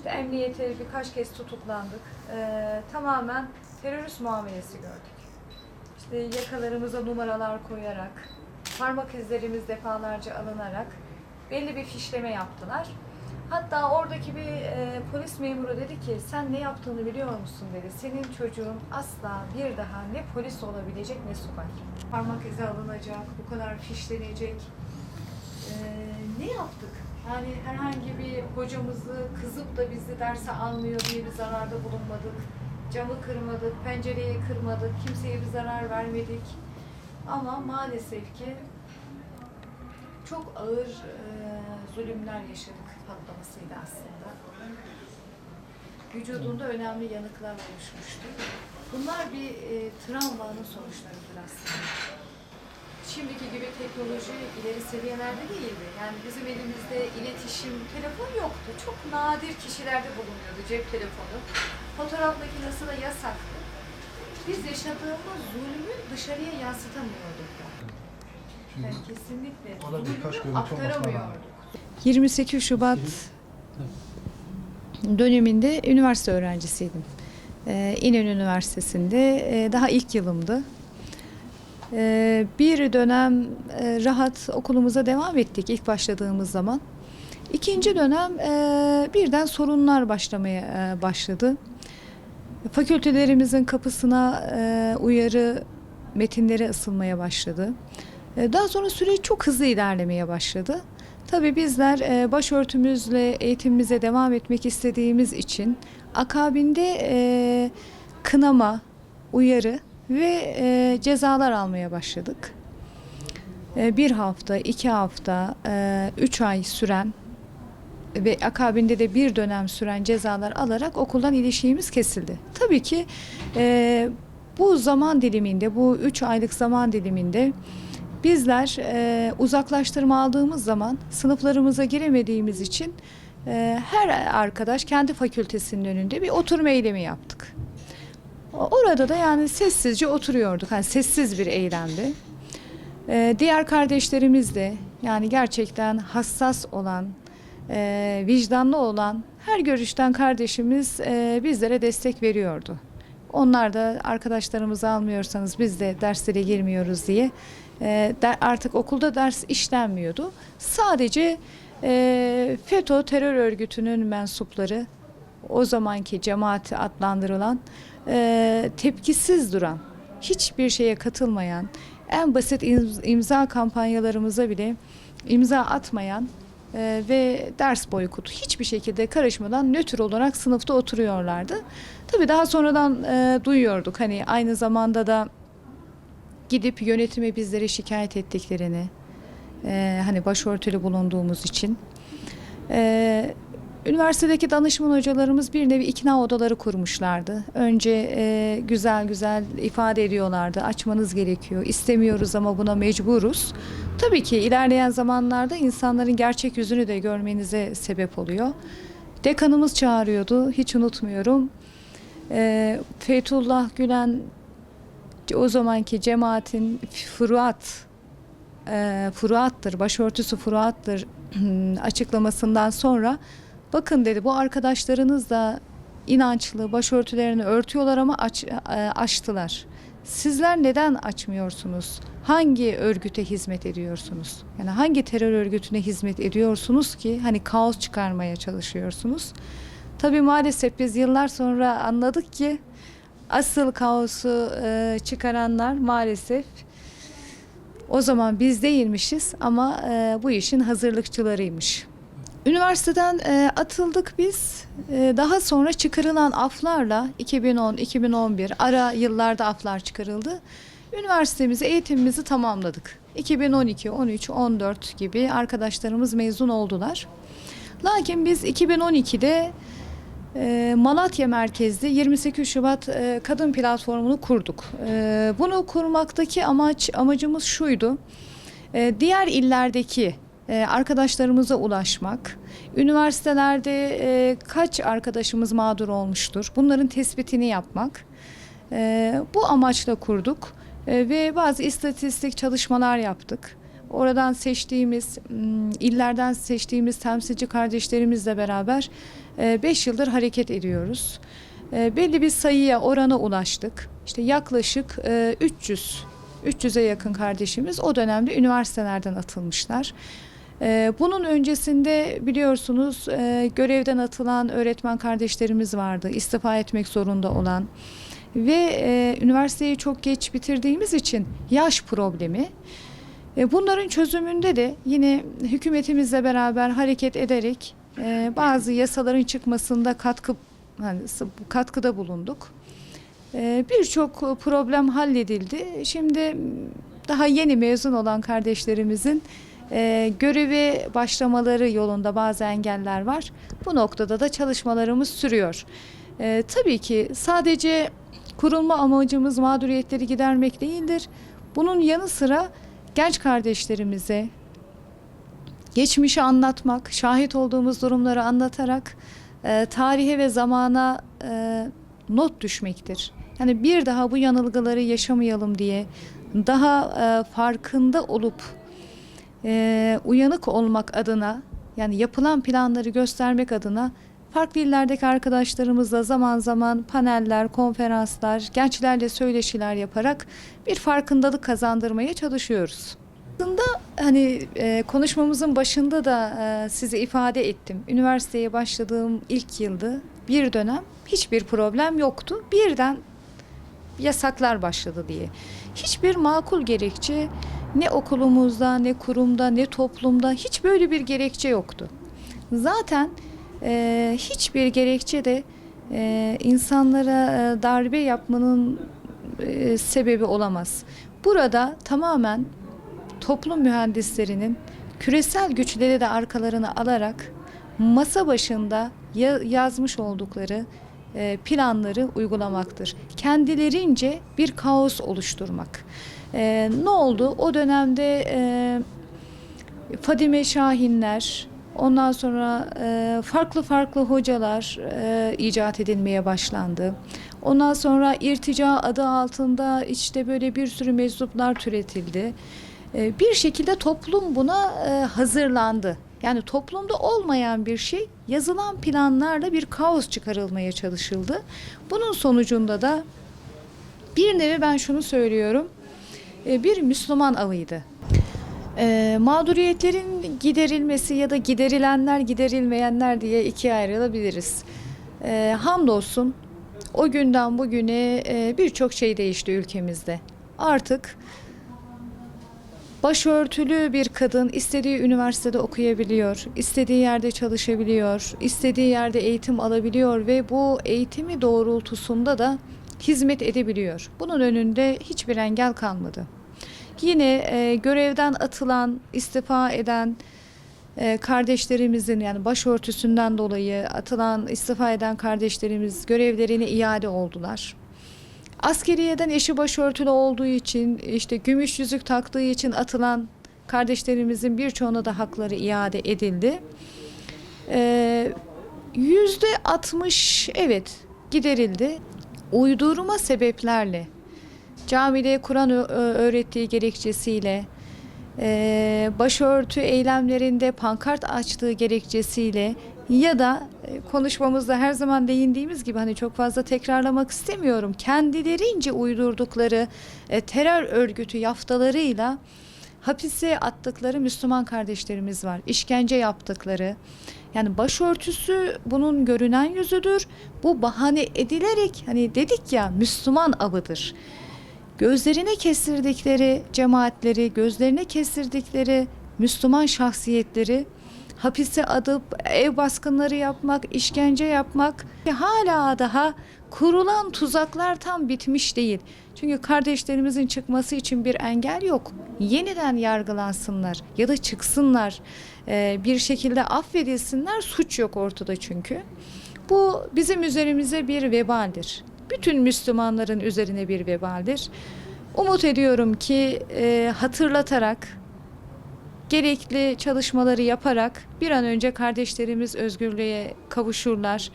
İşte emniyete birkaç kez tutuklandık. Tamamen terörist muamelesi gördük. İşte yakalarımıza numaralar koyarak, parmak izlerimiz defalarca alınarak belli bir fişleme yaptılar. Hatta oradaki bir polis memuru dedi ki, sen ne yaptığını biliyor musun dedi. Senin çocuğun asla bir daha ne polis olabilecek ne subay. Parmak izi alınacak, bu kadar fişlenecek. Ne yaptık? Yani herhangi bir hocamızı kızıp da bizi derse almıyor diye bir zararda bulunmadık. Camı kırmadık, pencereyi kırmadık, kimseye bir zarar vermedik. Ama maalesef ki çok ağır zulümler yaşadık patlamasıyla aslında. Vücudunda önemli yanıklar oluşmuştu. Bunlar bir travmanın sonuçlarıdır aslında. Şimdiki gibi teknoloji ileri seviyelerde değildi. Yani bizim elimizde iletişim, telefon yoktu. Çok nadir kişilerde bulunuyordu cep telefonu. Fotoğraf makinesi de yasaktı. Biz yaşadığımız zulmü dışarıya yansıtamıyorduk. Yani kesinlikle zulmü aktaramıyorduk. 28 Şubat döneminde üniversite öğrencisiydim. İnönü Üniversitesi'nde daha ilk yılımdı. Bir dönem rahat okulumuza devam ettik ilk başladığımız zaman. İkinci dönem birden sorunlar başlamaya başladı. Fakültelerimizin kapısına uyarı metinleri asılmaya başladı. Daha sonra süreç çok hızlı ilerlemeye başladı. Tabii bizler başörtümüzle eğitimimize devam etmek istediğimiz için akabinde kınama, uyarı ve cezalar almaya başladık. Bir hafta, 2 hafta, 3 ay süren ve akabinde de bir dönem süren cezalar alarak okuldan ilişiğimiz kesildi. Tabii ki bu zaman diliminde, bu 3 aylık zaman diliminde bizler uzaklaştırma aldığımız zaman sınıflarımıza giremediğimiz için her arkadaş kendi fakültesinin önünde bir oturma eylemi yaptık. Orada da yani sessizce oturuyorduk. Yani sessiz bir eylemdi. Diğer kardeşlerimiz de yani gerçekten hassas olan, vicdanlı olan her görüşten kardeşimiz bizlere destek veriyordu. Onlar da arkadaşlarımızı almıyorsanız biz de derslere girmiyoruz diye artık okulda ders işlenmiyordu. Sadece FETÖ terör örgütünün mensupları, o zamanki cemaati adlandırılan, tepkisiz duran, hiçbir şeye katılmayan, en basit imza kampanyalarımıza bile imza atmayan ve ders boykotu hiçbir şekilde karışmadan nötr olarak sınıfta oturuyorlardı. Tabii daha sonradan duyuyorduk hani aynı zamanda da gidip yönetime bizlere şikayet ettiklerini, hani başörtülü bulunduğumuz için. Üniversitedeki danışman hocalarımız bir nevi ikna odaları kurmuşlardı. Önce güzel güzel ifade ediyorlardı. Açmanız gerekiyor. İstemiyoruz ama buna mecburuz. Tabii ki ilerleyen zamanlarda insanların gerçek yüzünü de görmenize sebep oluyor. Dekanımız çağırıyordu. Hiç unutmuyorum. Fethullah Gülen o zamanki cemaatin furuattır, başörtüsü furuattır açıklamasından sonra bakın dedi bu arkadaşlarınız da inançlı, başörtülerini örtüyorlar ama açtılar. Sizler neden açmıyorsunuz? Hangi örgüte hizmet ediyorsunuz? Yani hangi terör örgütüne hizmet ediyorsunuz ki hani kaos çıkarmaya çalışıyorsunuz? Tabii maalesef biz yıllar sonra anladık ki asıl kaosu çıkaranlar maalesef o zaman biz değilmişiz ama bu işin hazırlıkçılarıymış. Üniversiteden atıldık biz. Daha sonra çıkarılan aflarla 2010-2011 ara yıllarda aflar çıkarıldı. Üniversitemizi, eğitimimizi tamamladık. 2012, 13, 14 gibi arkadaşlarımız mezun oldular. Lakin biz 2012'de Malatya merkezli 28 Şubat Kadın Platformu'nu kurduk. Bunu kurmaktaki amacımız şuydu. Diğer illerdeki arkadaşlarımıza ulaşmak, üniversitelerde kaç arkadaşımız mağdur olmuştur, bunların tespitini yapmak. Bu amaçla kurduk ve bazı istatistik çalışmalar yaptık. oradan seçtiğimiz, illerden seçtiğimiz temsilci kardeşlerimizle beraber 5 yıldır hareket ediyoruz. Belli bir sayıya, orana ulaştık. İşte yaklaşık 300'e yakın kardeşimiz o dönemde üniversitelerden atılmışlar. Bunun öncesinde biliyorsunuz görevden atılan öğretmen kardeşlerimiz vardı, istifa etmek zorunda olan ve üniversiteyi çok geç bitirdiğimiz için yaş problemi. Bunların çözümünde de yine hükümetimizle beraber hareket ederek bazı yasaların çıkmasında katkıda bulunduk. Birçok problem halledildi. Şimdi daha yeni mezun olan kardeşlerimizin göreve başlamaları yolunda bazı engeller var. Bu noktada da çalışmalarımız sürüyor. Tabii ki sadece kurulma amacımız mağduriyetleri gidermek değildir. Bunun yanı sıra genç kardeşlerimize geçmişi anlatmak, şahit olduğumuz durumları anlatarak tarihe ve zamana not düşmektir. Yani bir daha bu yanılgıları yaşamayalım diye daha farkında olup uyanık olmak adına, yani yapılan planları göstermek adına farklı illerdeki arkadaşlarımızla zaman zaman paneller, konferanslar, gençlerle söyleşiler yaparak bir farkındalık kazandırmaya çalışıyoruz. Aslında hani konuşmamızın başında da size ifade ettim. Üniversiteye başladığım ilk yıldı. Bir dönem hiçbir problem yoktu. Birden yasaklar başladı diye. Hiçbir makul gerekçe ne okulumuzda, ne kurumda, ne toplumda hiç böyle bir gerekçe yoktu. Zaten hiçbir gerekçe de insanlara darbe yapmanın sebebi olamaz. Burada tamamen toplum mühendislerinin küresel güçleri de arkalarına alarak masa başında yazmış oldukları planları uygulamaktır. Kendilerince bir kaos oluşturmak. Ne oldu? O dönemde Fadime Şahinler, ondan sonra farklı hocalar icat edilmeye başlandı. Ondan sonra irtica adı altında işte böyle bir sürü meczuplar türetildi. Bir şekilde toplum buna hazırlandı. Yani toplumda olmayan bir şey yazılan planlarla bir kaos çıkarılmaya çalışıldı. Bunun sonucunda da bir nevi ben şunu söylüyorum, bir Müslüman avıydı. Mağduriyetlerin giderilmesi ya da giderilenler giderilmeyenler diye ikiye ayrılabiliriz. Hamdolsun o günden bugüne birçok şey değişti ülkemizde. Artık başörtülü bir kadın istediği üniversitede okuyabiliyor, istediği yerde çalışabiliyor, istediği yerde eğitim alabiliyor ve bu eğitimi doğrultusunda da hizmet edebiliyor. Bunun önünde hiçbir engel kalmadı. Yine görevden atılan, istifa eden kardeşlerimizin, yani başörtüsünden dolayı atılan, istifa eden kardeşlerimiz görevlerine iade oldular. Askeriyeden eşi başörtülü olduğu için, işte gümüş yüzük taktığı için atılan kardeşlerimizin birçoğuna da hakları iade edildi. %60 evet giderildi. Uydurma sebeplerle, camide Kur'an öğrettiği gerekçesiyle, başörtü eylemlerinde pankart açtığı gerekçesiyle ya da konuşmamızda her zaman değindiğimiz gibi, hani çok fazla tekrarlamak istemiyorum, kendilerince uydurdukları terör örgütü yaftalarıyla hapise attıkları Müslüman kardeşlerimiz var. İşkence yaptıkları. Yani başörtüsü bunun görünen yüzüdür. Bu bahane edilerek, hani dedik ya, Müslüman avıdır. Gözlerine kestirdikleri cemaatleri, gözlerine kestirdikleri Müslüman şahsiyetleri hapise atıp ev baskınları yapmak, işkence yapmak, hala daha kurulan tuzaklar tam bitmiş değil. Çünkü kardeşlerimizin çıkması için bir engel yok. Yeniden yargılansınlar ya da çıksınlar, bir şekilde affedilsinler, suç yok ortada çünkü. Bu bizim üzerimize bir vebaldir. Bütün Müslümanların üzerine bir vebaldir. Umut ediyorum ki hatırlatarak, gerekli çalışmaları yaparak bir an önce kardeşlerimiz özgürlüğe kavuşurlar.